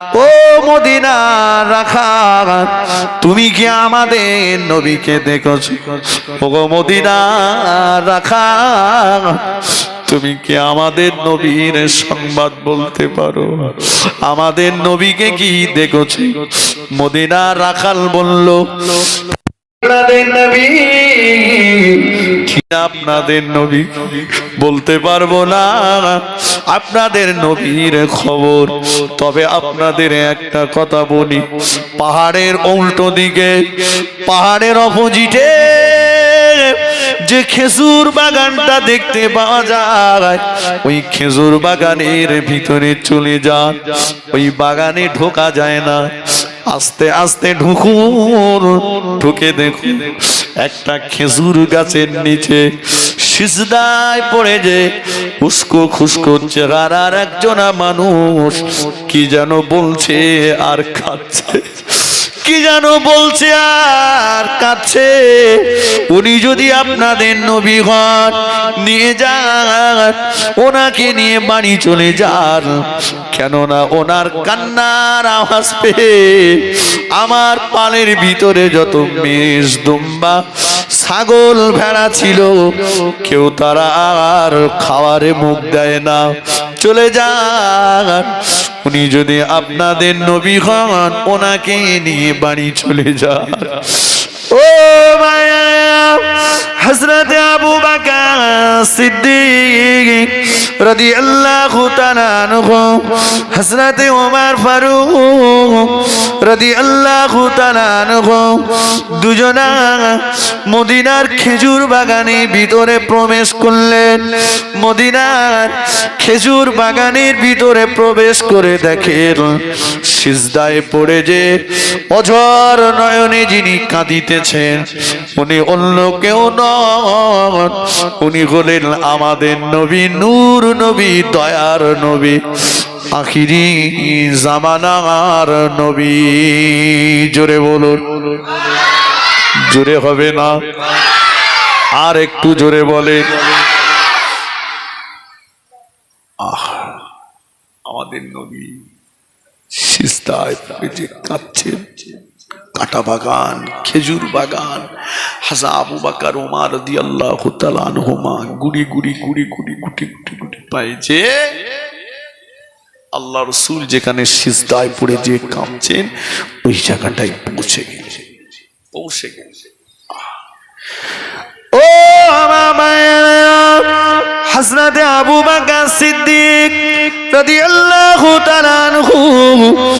ও Medina রাখা, তুমি কি আমাদের নবীকে দেখেছো? ও মদিনা রাখা, তুমি কি আমাদের নবীর সংবাদ বলতে পারো? আমাদের নবীকে কি দেখেছো? মদিনা রাখাল বলল, আপনাদের নবী, আপনাদের নবী বলতে পারবো না আপনাদের নবীর খবর। তবে আপনাদের একটা কথা বলি, পাহাড়ের উল্টো দিকে, পাহাড়ের অপোজিটে যে খেজুর বাগানটা দেখতে পাওয়া যায়, ওই খেজুর বাগানের ভিতরে চলে যান। ওই বাগানে ঢোকা যায় না, আস্তে আস্তে ঢুকুন। ঢুকে দেখুন একটা খেজুর গাছের নিচে সিজদায় পড়ে যে উস্কো খুস্কো চেহারার একজনা মানুষ কি যেন বলছে আর খাচ্ছে, কি যেন বলছে আর কাছে। উনি যদি আপনাদের নবী হন, নিয়ে যান, ওনাকে নিয়ে বাড়ি চলে যান। কেননা ওনার কান্নার আওয়াজ পেয়ে আমার পালের ভিতরে যত মেষ, দুম্বা, ছাগল, ভেড়া ছিল, কেউ তারা আর খাওয়ারে মুখ দেয় না। চলে যান, উনি যদি আপনাদের নবী হন, ওনাকে নিয়ে বাড়ি চলে যান। ও মায়া, হযরত আবু বকর সিদ্দিক রাদিয়াল্লাহু তাআলা আনহু, হযরত ওমর ফারুক রাদিয়াল্লাহু তাআলা আনহু, দুজনা মদিনার খেজুর বাগানের ভিতরে প্রবেশ করলেন। মদিনার খেজুর বাগানের ভিতরে প্রবেশ করে দেখেন সিজদায় পড়ে যে অঝর নয়নে যিনি কাঁদিতেছেন, উনি অন্য কেউ নন, উনি হলেন আমাদের নবী, নূর নবী, দয়ার নবী, আখিরি জামানার নবী। জোরে বলুন। জোরে হবে না, আর একটু জোরে বলেন। আমাদের নবী সিজদায় পড়ে কাঁদছেন। কাটা বাগান, খেজুর বাগান, হাজা আবু বকর ওমর রাদিয়াল্লাহু তাআলা আনহুমা গুড়ি গুড়ি গুড়ি গুড়ি গুটি গুটি গুটি পায়ে যে আল্লাহ রাসূল যেখানে সিজদায় পড়ে যে কাঁদছেন, ওই জায়গাটায় পৌঁছে গেছে। পৌঁছে গেছে। ও আমার মায়েরা, হযরত আবু বকর সিদ্দিক রাদিয়াল্লাহু তাআলা আনহু